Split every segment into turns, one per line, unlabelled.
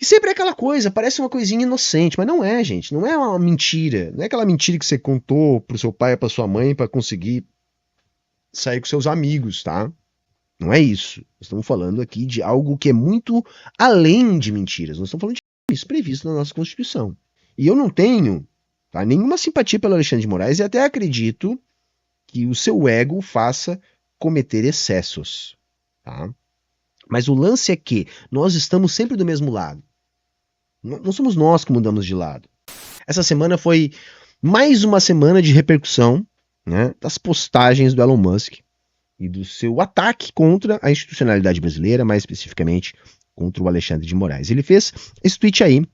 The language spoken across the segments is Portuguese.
E sempre é aquela coisa, parece uma coisinha inocente, mas não é, gente. Não é uma mentira. Não é aquela mentira que você contou pro seu pai ou pra sua mãe para conseguir sair com seus amigos, tá? Não é isso. Nós estamos falando aqui de algo que é muito além de mentiras. Nós estamos falando de crimes previsto na nossa Constituição. E eu não tenho, tá, nenhuma simpatia pelo Alexandre de Moraes e até acredito que o seu ego faça cometer excessos, tá? Mas o lance é que nós estamos sempre do mesmo lado. Não somos nós que mudamos de lado. Essa semana foi mais uma semana de repercussão, né, das postagens do Elon Musk e do seu ataque contra a institucionalidade brasileira, mais especificamente contra o Alexandre de Moraes. Ele fez esse tweet aí,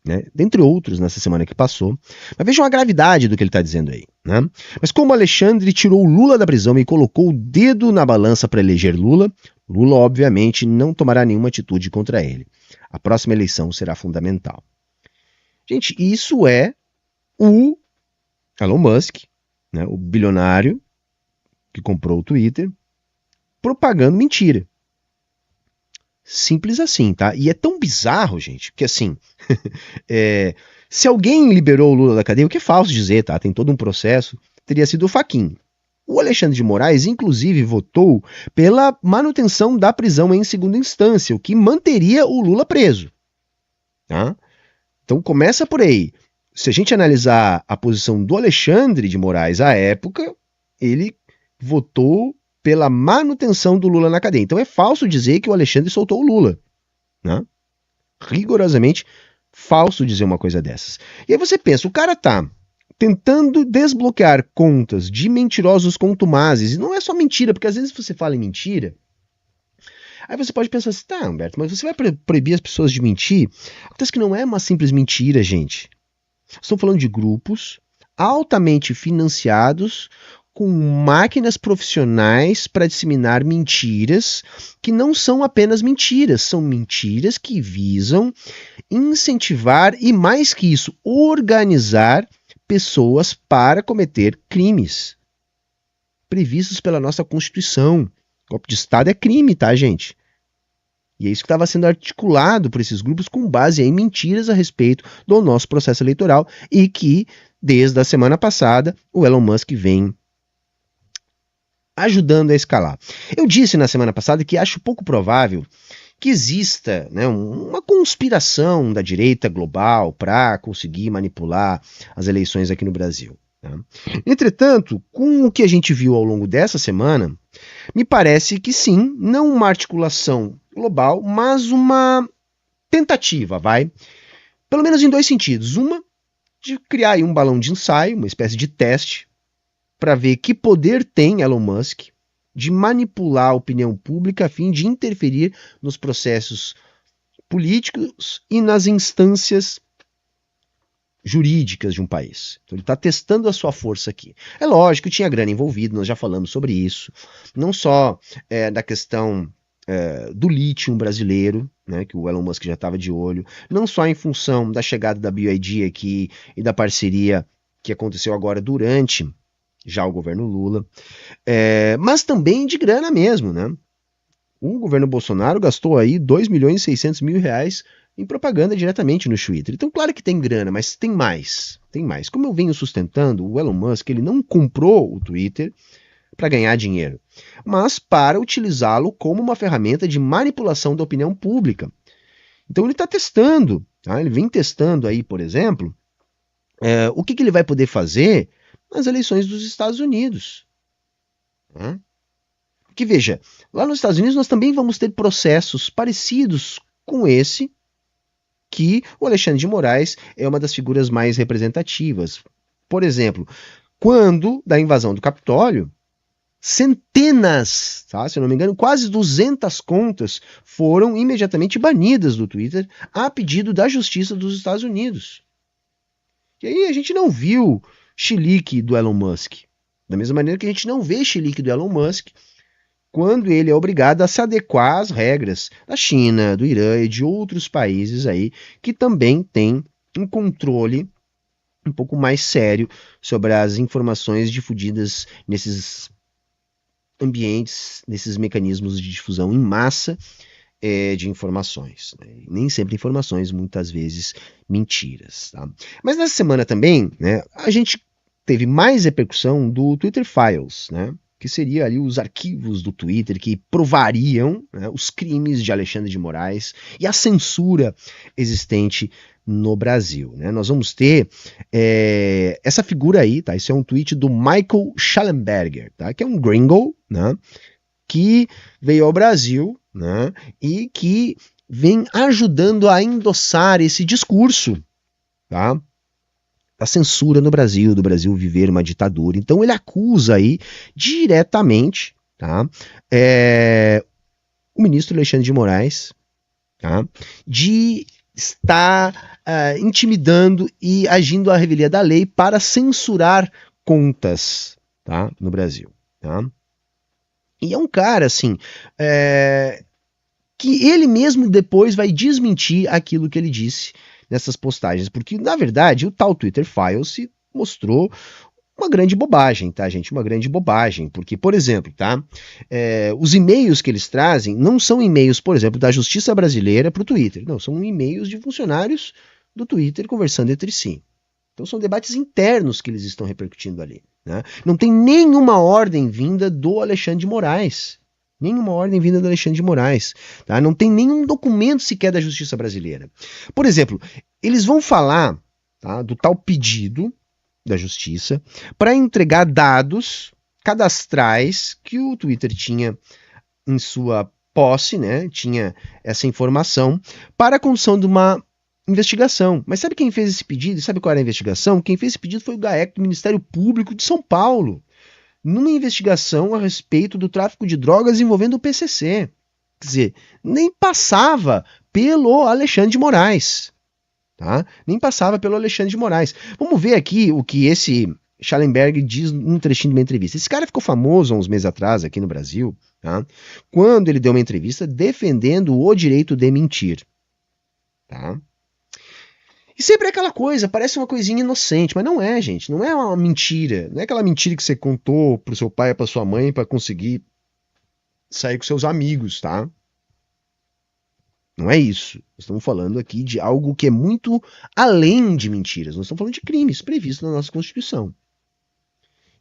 né, dentre outros nessa semana que passou, mas vejam a gravidade do que ele está dizendo aí, né? Mas como Alexandre tirou o Lula da prisão e colocou o dedo na balança para eleger Lula, Lula obviamente não tomará nenhuma atitude contra ele. A próxima eleição será fundamental. Gente, isso é o Elon Musk, né, o bilionário que comprou o Twitter, propagando mentira. Simples assim, tá? E é tão bizarro, gente, que assim, se alguém liberou o Lula da cadeia, o que é falso dizer, tá? Tem todo um processo, teria sido o Fachin. O Alexandre de Moraes, inclusive, votou pela manutenção da prisão em segunda instância, o que manteria o Lula preso, tá? Então começa por aí. Se a gente analisar a posição do Alexandre de Moraes à época, ele votou pela manutenção do Lula na cadeia. Então é falso dizer que o Alexandre soltou o Lula, né? Rigorosamente falso dizer uma coisa dessas. E aí você pensa, o cara tá tentando desbloquear contas de mentirosos contumazes, e não é só mentira, porque às vezes você fala em mentira, aí você pode pensar assim, tá, Humberto, mas você vai proibir as pessoas de mentir? Acontece que não é uma simples mentira, gente. Estamos falando de grupos altamente financiados com máquinas profissionais para disseminar mentiras que não são apenas mentiras, são mentiras que visam incentivar e, mais que isso, organizar pessoas para cometer crimes previstos pela nossa Constituição. Golpe de Estado é crime, tá, gente? E é isso que estava sendo articulado por esses grupos com base em mentiras a respeito do nosso processo eleitoral e que, desde a semana passada, o Elon Musk vem ajudando a escalar. Eu disse na semana passada que acho pouco provável que exista, né, uma conspiração da direita global para conseguir manipular as eleições aqui no Brasil, né? Entretanto, com o que a gente viu ao longo dessa semana, me parece que sim, não uma articulação global, mas uma tentativa, pelo menos em dois sentidos. Uma, de criar aí um balão de ensaio, uma espécie de teste, para ver que poder tem Elon Musk de manipular a opinião pública a fim de interferir nos processos políticos e nas instâncias jurídicas de um país. Então ele está testando a sua força aqui. É lógico que tinha grana envolvida, nós já falamos sobre isso, não só da questão do lítio brasileiro, né, que o Elon Musk já estava de olho, não só em função da chegada da BYD aqui e da parceria que aconteceu agora durante já o governo Lula, mas também de grana mesmo, né? O governo Bolsonaro gastou aí 2.600.000 em propaganda diretamente no Twitter. Então, claro que tem grana, mas tem mais. Tem mais. Como eu venho sustentando, o Elon Musk ele não comprou o Twitter para ganhar dinheiro, mas para utilizá-lo como uma ferramenta de manipulação da opinião pública. Então ele está testando, tá? Ele vem testando aí, por exemplo, o que ele vai poder fazer nas eleições dos Estados Unidos. Né? Porque veja, lá nos Estados Unidos nós também vamos ter processos parecidos com esse, que o Alexandre de Moraes é uma das figuras mais representativas. Por exemplo, quando da invasão do Capitólio, centenas, tá, se eu não me engano, quase 200 contas foram imediatamente banidas do Twitter a pedido da Justiça dos Estados Unidos. E aí a gente não viu chilique do Elon Musk. Da mesma maneira que a gente não vê chilique do Elon Musk quando ele é obrigado a se adequar às regras da China, do Irã e de outros países aí que também têm um controle um pouco mais sério sobre as informações difundidas nesses ambientes, nesses mecanismos de difusão em massa de informações, né? Nem sempre informações, muitas vezes mentiras. Tá? Mas nessa semana também, né, a gente teve mais repercussão do Twitter Files, né, que seria ali os arquivos do Twitter que provariam, né, os crimes de Alexandre de Moraes e a censura existente no Brasil. Né? Nós vamos ter essa figura aí, tá? Esse é um tweet do Michael Schallenberger, tá? Que é um gringo, né, que veio ao Brasil, né, e que vem ajudando a endossar esse discurso, tá, da censura no Brasil, do Brasil viver uma ditadura. Então ele acusa aí diretamente, tá, o ministro Alexandre de Moraes, tá, de estar intimidando e agindo à revelia da lei para censurar contas, tá, no Brasil. Tá? E é um cara, assim, que ele mesmo depois vai desmentir aquilo que ele disse nessas postagens, porque, na verdade, o tal Twitter Files se mostrou uma grande bobagem, tá, gente? Uma grande bobagem, porque, por exemplo, tá, os e-mails que eles trazem não são e-mails, por exemplo, da Justiça Brasileira para o Twitter, não, são e-mails de funcionários do Twitter conversando entre si. Então são debates internos que eles estão repercutindo ali. Né? Não tem nenhuma ordem vinda do Alexandre de Moraes. Nenhuma ordem vinda do Alexandre de Moraes. Tá? Não tem nenhum documento sequer da Justiça Brasileira. Por exemplo, eles vão falar, tá, do tal pedido da Justiça para entregar dados cadastrais que o Twitter tinha em sua posse, né? Tinha essa informação para a condução de uma investigação. Mas sabe quem fez esse pedido? E sabe qual era a investigação? Quem fez esse pedido foi o GAECO do Ministério Público de São Paulo, numa investigação a respeito do tráfico de drogas envolvendo o PCC. Quer dizer, nem passava pelo Alexandre de Moraes. Tá? Nem passava pelo Alexandre de Moraes. Vamos ver aqui o que esse Schallenberg diz num trechinho de uma entrevista. Esse cara ficou famoso há uns meses atrás aqui no Brasil, tá? Quando ele deu uma entrevista defendendo o direito de mentir. Tá? E sempre é aquela coisa, parece uma coisinha inocente, mas não é, gente, não é uma mentira, não é aquela mentira que você contou pro seu pai e pra sua mãe para conseguir sair com seus amigos, tá? Não é isso. Nós estamos falando aqui de algo que é muito além de mentiras, nós estamos falando de crimes previstos na nossa Constituição.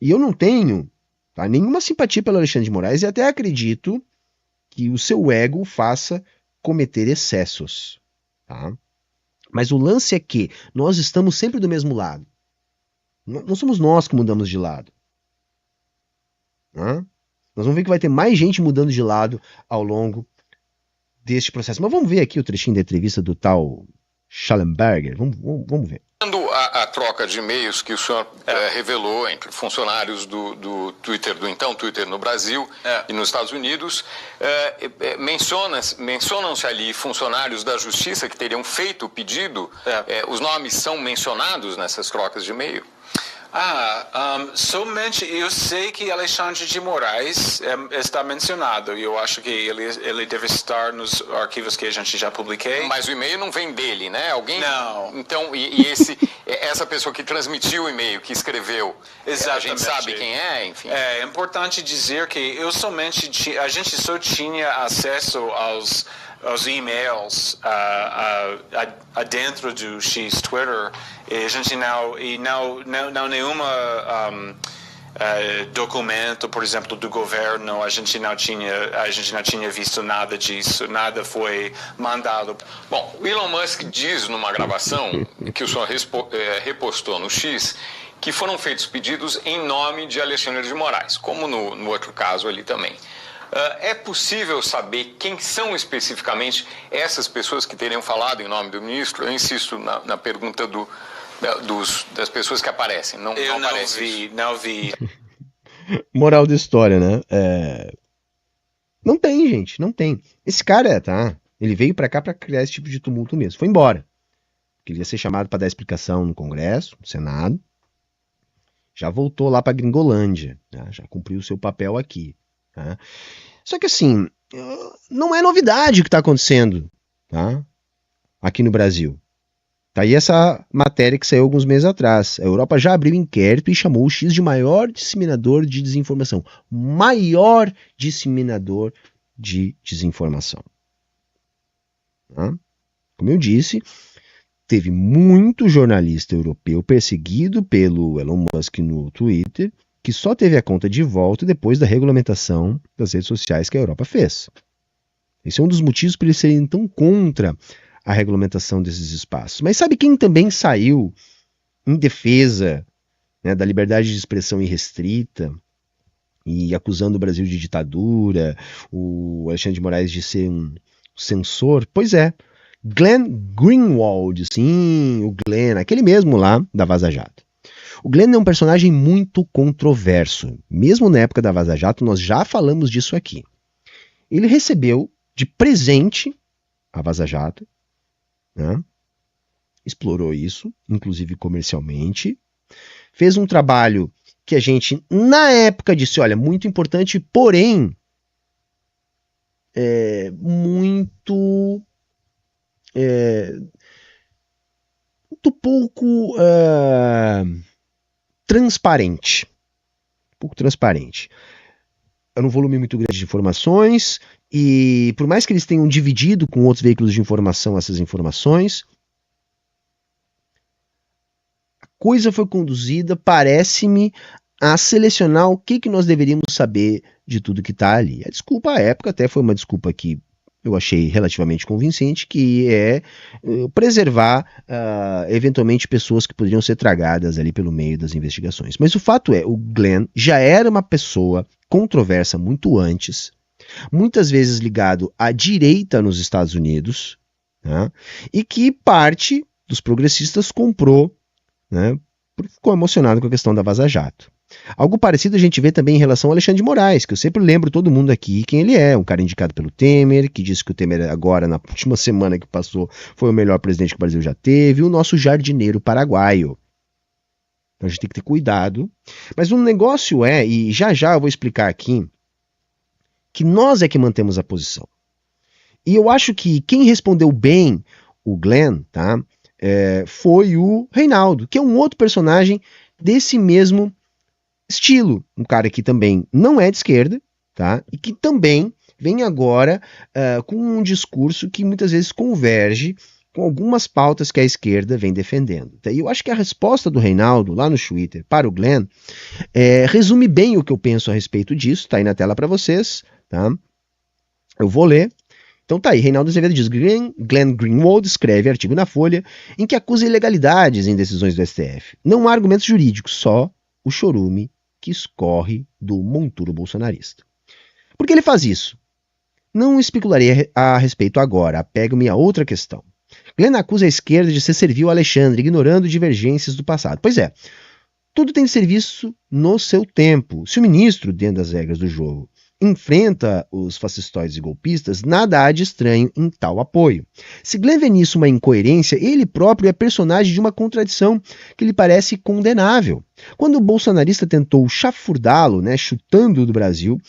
E eu não tenho, tá, nenhuma simpatia pelo Alexandre de Moraes e até acredito que o seu ego faça cometer excessos, tá? Mas o lance é que nós estamos sempre do mesmo lado. Não somos nós que mudamos de lado. Nós vamos ver que vai ter mais gente mudando de lado ao longo deste processo. Mas vamos ver aqui o trechinho da entrevista do tal Schallenberger. Vamos ver.
A troca de e-mails que o senhor revelou entre funcionários do Twitter, do então Twitter no Brasil e nos Estados Unidos, mencionam-se ali funcionários da Justiça que teriam feito o pedido. Os nomes são mencionados nessas trocas de e-mail?
Somente eu sei que Alexandre de Moraes está mencionado. Eu acho que ele deve estar nos arquivos que a gente já publiquei.
Mas o e-mail não vem dele, né? Alguém?
Não.
Então, essa pessoa que transmitiu o e-mail, que escreveu,
exatamente,
a gente sabe quem é, enfim.
É importante dizer que a gente só tinha acesso aos e-mails dentro do X Twitter, e a gente não nenhuma documento, por exemplo, do governo, a gente não tinha visto nada disso, nada foi mandado.
Bom, o Elon Musk diz numa gravação que o senhor repostou no X que foram feitos pedidos em nome de Alexandre de Moraes, como no outro caso ali também. É possível saber quem são especificamente essas pessoas que teriam falado em nome do ministro? Eu insisto na pergunta das pessoas que aparecem. Não vi.
Moral da história, né? Não tem, gente, não tem. Esse cara, tá? Ele veio pra cá pra criar esse tipo de tumulto mesmo. Foi embora. Queria ser chamado pra dar explicação no Congresso, no Senado. Já voltou lá pra Gringolândia. Tá? Já cumpriu o seu papel aqui. Tá? Só que assim, não é novidade o que está acontecendo, tá? Aqui no Brasil. Tá aí essa matéria que saiu alguns meses atrás. A Europa já abriu inquérito e chamou o X de maior disseminador de desinformação. Maior disseminador de desinformação. Tá? Como eu disse, teve muito jornalista europeu perseguido pelo Elon Musk no Twitter, que só teve a conta de volta depois da regulamentação das redes sociais que a Europa fez. Esse é um dos motivos para eles serem tão contra a regulamentação desses espaços. Mas sabe quem também saiu em defesa, né, da liberdade de expressão irrestrita e acusando o Brasil de ditadura, o Alexandre de Moraes de ser um censor? Pois é, Glenn Greenwald, sim, o Glenn, aquele mesmo lá da Vaza Jato. O Glenn é um personagem muito controverso. Mesmo na época da Vaza Jato, nós já falamos disso aqui. Ele recebeu de presente a Vaza Jato, né? Explorou isso, inclusive comercialmente, fez um trabalho que a gente, na época, disse, olha, muito importante, porém, muito pouco transparente. Pouco transparente. Era um volume muito grande de informações, e por mais que eles tenham dividido com outros veículos de informação essas informações, a coisa foi conduzida, parece-me, a selecionar o que nós deveríamos saber de tudo que está ali. A desculpa à época até foi uma desculpa que eu achei relativamente convincente, que é preservar eventualmente pessoas que poderiam ser tragadas ali pelo meio das investigações. Mas o fato é, o Glenn já era uma pessoa controversa muito antes, muitas vezes ligado à direita nos Estados Unidos, né, e que parte dos progressistas comprou, né, porque ficou emocionado com a questão da Vaza Jato. Algo parecido a gente vê também em relação ao Alexandre de Moraes, que eu sempre lembro todo mundo aqui quem ele é, um cara indicado pelo Temer, que disse que o Temer agora, na última semana que passou, foi o melhor presidente que o Brasil já teve, o nosso jardineiro paraguaio. Então a gente tem que ter cuidado. Mas um negócio é, e já eu vou explicar aqui, que nós é que mantemos a posição. E eu acho que quem respondeu bem o Glenn, tá, foi o Reinaldo, que é um outro personagem desse mesmo estilo, um cara que também não é de esquerda, tá? E que também vem agora com um discurso que muitas vezes converge com algumas pautas que a esquerda vem defendendo. Tá? E eu acho que a resposta do Reinaldo lá no Twitter para o Glenn resume bem o que eu penso a respeito disso, tá aí na tela para vocês, tá? Eu vou ler. Então tá aí, Reinaldo Azevedo diz, Glenn Greenwald escreve artigo na Folha em que acusa ilegalidades em decisões do STF. Não há argumentos jurídicos, só o chorume que escorre do monturo bolsonarista. Por que ele faz isso? Não especularei a respeito agora, apego-me a outra questão. Glenn acusa a esquerda de ser servil a Alexandre, ignorando divergências do passado. Pois é, tudo tem serviço no seu tempo. Se o ministro, dentro das regras do jogo, enfrenta os fascistoides e golpistas, nada há de estranho em tal apoio. Se Glenn vê nisso uma incoerência, ele próprio é personagem de uma contradição que lhe parece condenável. Quando o bolsonarista tentou chafurdá-lo, né, chutando do Brasil,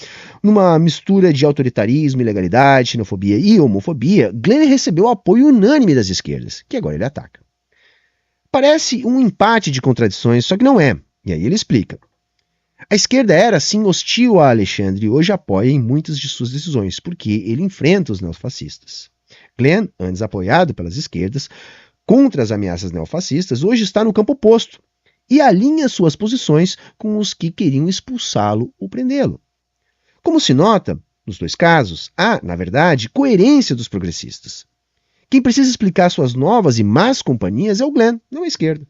numa mistura de autoritarismo, ilegalidade, xenofobia e homofobia, Glenn recebeu apoio unânime das esquerdas, que agora ele ataca. Parece um empate de contradições, só que não é. E aí ele explica. A esquerda era, sim, hostil a Alexandre e hoje apoia em muitas de suas decisões, porque ele enfrenta os neofascistas. Glenn, antes apoiado pelas esquerdas, contra as ameaças neofascistas, hoje está no campo oposto e alinha suas posições com os que queriam expulsá-lo ou prendê-lo. Como se nota, nos dois casos, há, na verdade, coerência dos progressistas. Quem precisa explicar suas novas e más companhias é o Glenn, não a esquerda.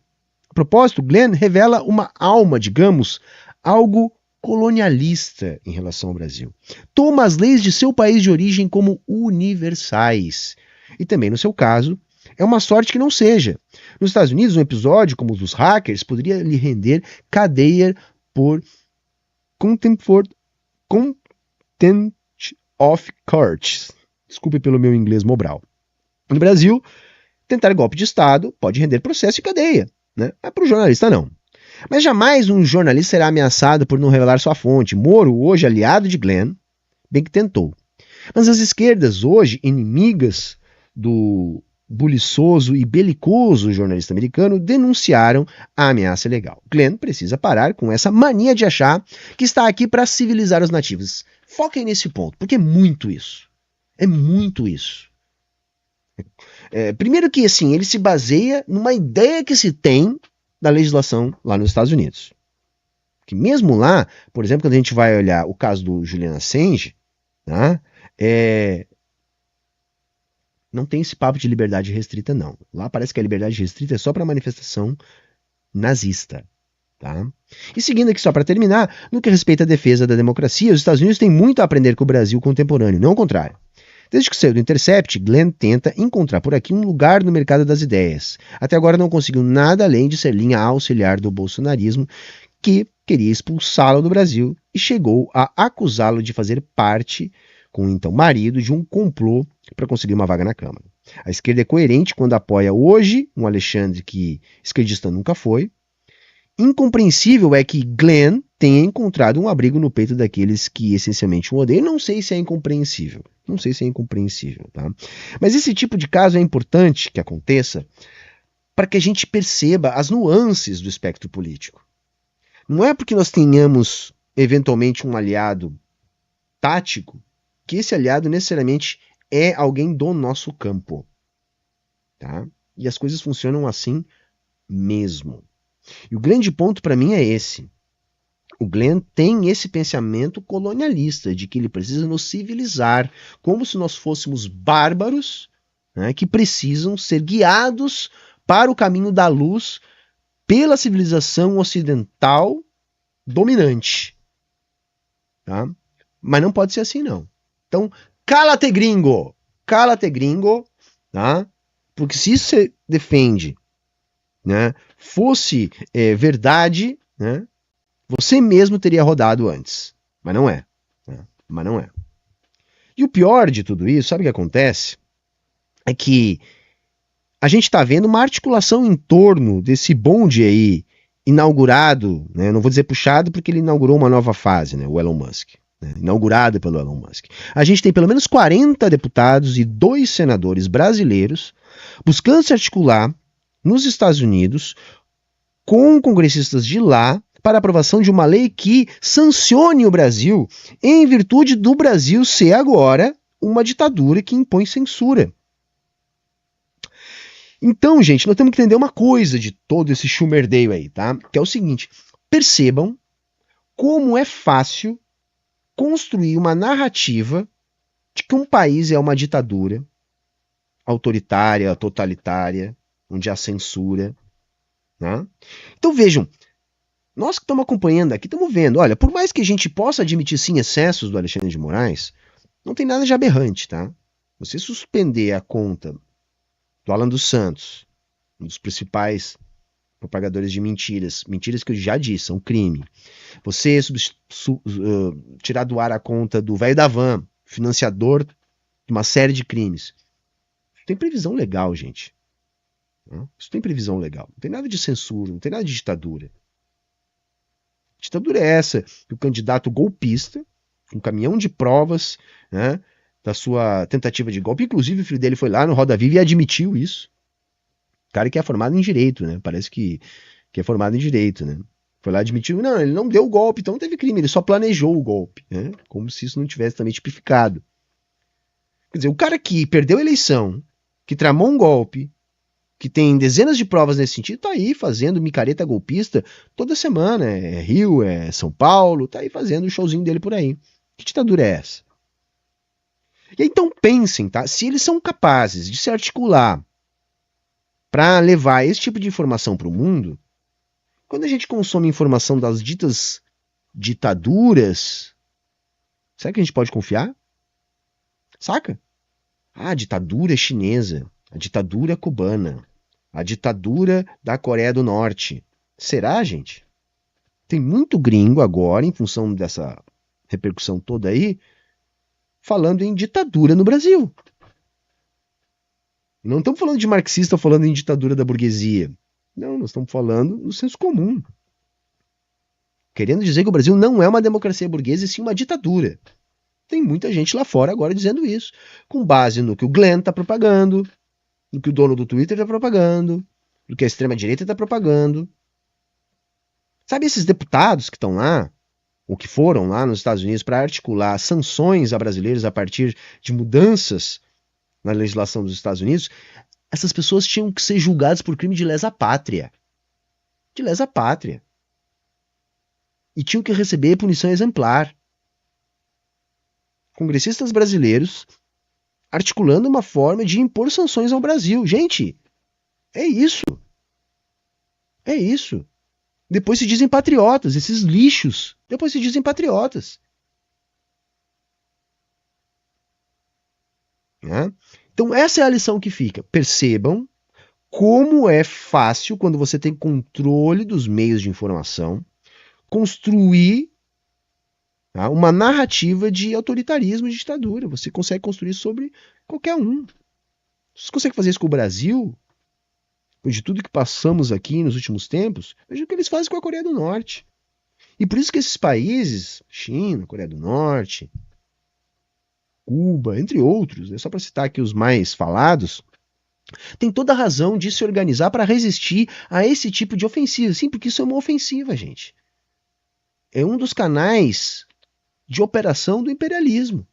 A propósito, Glenn revela uma alma, digamos, algo colonialista em relação ao Brasil. Toma as leis de seu país de origem como universais. E também, no seu caso, é uma sorte que não seja. Nos Estados Unidos, um episódio como o dos hackers poderia lhe render cadeia por contempt of court. Desculpe pelo meu inglês mobral. No Brasil, tentar golpe de Estado pode render processo e cadeia, né? Mas para o jornalista não. Mas jamais um jornalista será ameaçado por não revelar sua fonte. Moro, hoje aliado de Glenn, bem que tentou. Mas as esquerdas, hoje inimigas do buliçoso e belicoso jornalista americano, denunciaram a ameaça ilegal. Glenn precisa parar com essa mania de achar que está aqui para civilizar os nativos. Foquem nesse ponto, porque é muito isso. É muito isso. Primeiro que, assim, ele se baseia numa ideia que se tem da legislação lá nos Estados Unidos. Que mesmo lá, por exemplo, quando a gente vai olhar o caso do Julian Assange, tá? Não tem esse papo de liberdade restrita, não. Lá parece que a liberdade restrita é só para manifestação nazista. Tá? E seguindo aqui, só para terminar, no que respeita à defesa da democracia, os Estados Unidos têm muito a aprender com o Brasil contemporâneo, não o contrário. Desde que saiu do Intercept, Glenn tenta encontrar por aqui um lugar no mercado das ideias. Até agora não conseguiu nada além de ser linha auxiliar do bolsonarismo, que queria expulsá-lo do Brasil e chegou a acusá-lo de fazer parte, com o então marido, de um complô para conseguir uma vaga na Câmara. A esquerda é coerente quando apoia hoje um Alexandre que esquerdista nunca foi. Incompreensível é que Glenn tenha encontrado um abrigo no peito daqueles que essencialmente o odeiam. Não sei se é incompreensível. Tá? Mas esse tipo de caso é importante que aconteça para que a gente perceba as nuances do espectro político. Não é porque nós tenhamos, eventualmente, um aliado tático que esse aliado necessariamente é alguém do nosso campo. Tá? E as coisas funcionam assim mesmo. E o grande ponto para mim é esse. O Glenn tem esse pensamento colonialista de que ele precisa nos civilizar, como se nós fôssemos bárbaros, né, que precisam ser guiados para o caminho da luz pela civilização ocidental dominante. Tá? Mas não pode ser assim, não. Então, cala-te gringo! Tá? Porque se isso você defende, né, fosse verdade, né, você mesmo teria rodado antes. Mas não é. Né? E o pior de tudo isso, sabe o que acontece? É que a gente está vendo uma articulação em torno desse bonde aí, inaugurado, né, não vou dizer puxado porque ele inaugurou uma nova fase, né, o Elon Musk. Inaugurado pelo Elon Musk. A gente tem pelo menos 40 deputados e 2 senadores brasileiros buscando se articular nos Estados Unidos com congressistas de lá para aprovação de uma lei que sancione o Brasil em virtude do Brasil ser agora uma ditadura que impõe censura. Então, gente, nós temos que entender uma coisa de todo esse chumerdeio aí, tá? Que é o seguinte, percebam como é fácil construir uma narrativa de que um país é uma ditadura autoritária, totalitária, onde há censura. Né? Então vejam, nós que estamos acompanhando aqui, estamos vendo, olha, por mais que a gente possa admitir sim excessos do Alexandre de Moraes, não tem nada de aberrante, tá? Você suspender a conta do Alan dos Santos, um dos principais propagadores de mentiras que eu já disse, são crime. Você tirar do ar a conta do velho da van, financiador de uma série de crimes. Isso tem previsão legal, gente. Isso tem previsão legal. Não tem nada de censura, não tem nada de ditadura. Ditadura é essa que o candidato golpista, um caminhão de provas, né, da sua tentativa de golpe, inclusive o filho dele foi lá no Roda Viva e admitiu isso. O cara que é formado em direito, né? Parece que é formado em direito, né? Foi lá e admitiu, não, ele não deu o golpe, então não teve crime, ele só planejou o golpe, né? Como se isso não tivesse também tipificado. Quer dizer, o cara que perdeu a eleição, que tramou um golpe, que tem dezenas de provas nesse sentido, tá aí fazendo micareta golpista toda semana, é Rio, é São Paulo, tá aí fazendo o showzinho dele por aí. Que ditadura é essa? E então pensem, tá? Se eles são capazes de se articular para levar esse tipo de informação para o mundo, quando a gente consome informação das ditas ditaduras, será que a gente pode confiar? Saca? A ditadura chinesa, a ditadura cubana, a ditadura da Coreia do Norte. Será, gente? Tem muito gringo agora, em função dessa repercussão toda aí, falando em ditadura no Brasil. Não estamos falando de marxista falando em ditadura da burguesia. Não, nós estamos falando no senso comum. Querendo dizer que o Brasil não é uma democracia burguesa, e sim uma ditadura. Tem muita gente lá fora agora dizendo isso, com base no que o Glenn está propagando, no que o dono do Twitter está propagando, no que a extrema-direita está propagando. Sabe esses deputados que estão lá, ou que foram lá nos Estados Unidos para articular sanções a brasileiros a partir de mudanças na legislação dos Estados Unidos, essas pessoas tinham que ser julgadas por crime de lesa pátria. De lesa pátria. E tinham que receber punição exemplar. Congressistas brasileiros articulando uma forma de impor sanções ao Brasil. Gente, é isso. É isso. Depois se dizem patriotas, esses lixos. Depois se dizem patriotas. Né? Então essa é a lição que fica. Percebam como é fácil, quando você tem controle dos meios de informação, construir uma narrativa de autoritarismo e ditadura. Você consegue construir sobre qualquer um. Você consegue fazer isso com o Brasil, depois de tudo que passamos aqui nos últimos tempos, veja o que eles fazem com a Coreia do Norte. E por isso que esses países, China, Coreia do Norte, Cuba, entre outros, só para citar aqui os mais falados, tem toda a razão de se organizar para resistir a esse tipo de ofensiva. Sim, porque isso é uma ofensiva, gente. É um dos canais de operação do imperialismo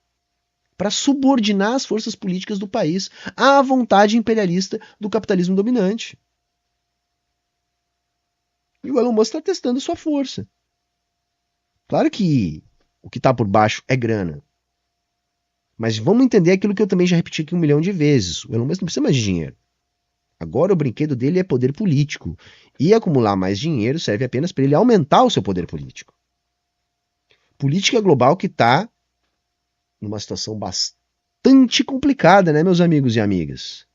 para subordinar as forças políticas do país à vontade imperialista do capitalismo dominante. E o Elon Musk está testando sua força. Claro que o que está por baixo é grana. Mas vamos entender aquilo que eu também já repeti aqui 1 milhão de vezes. O Elon Musk não precisa mais de dinheiro. Agora o brinquedo dele é poder político. E acumular mais dinheiro serve apenas para ele aumentar o seu poder político. Política global que está numa situação bastante complicada, né, meus amigos e amigas?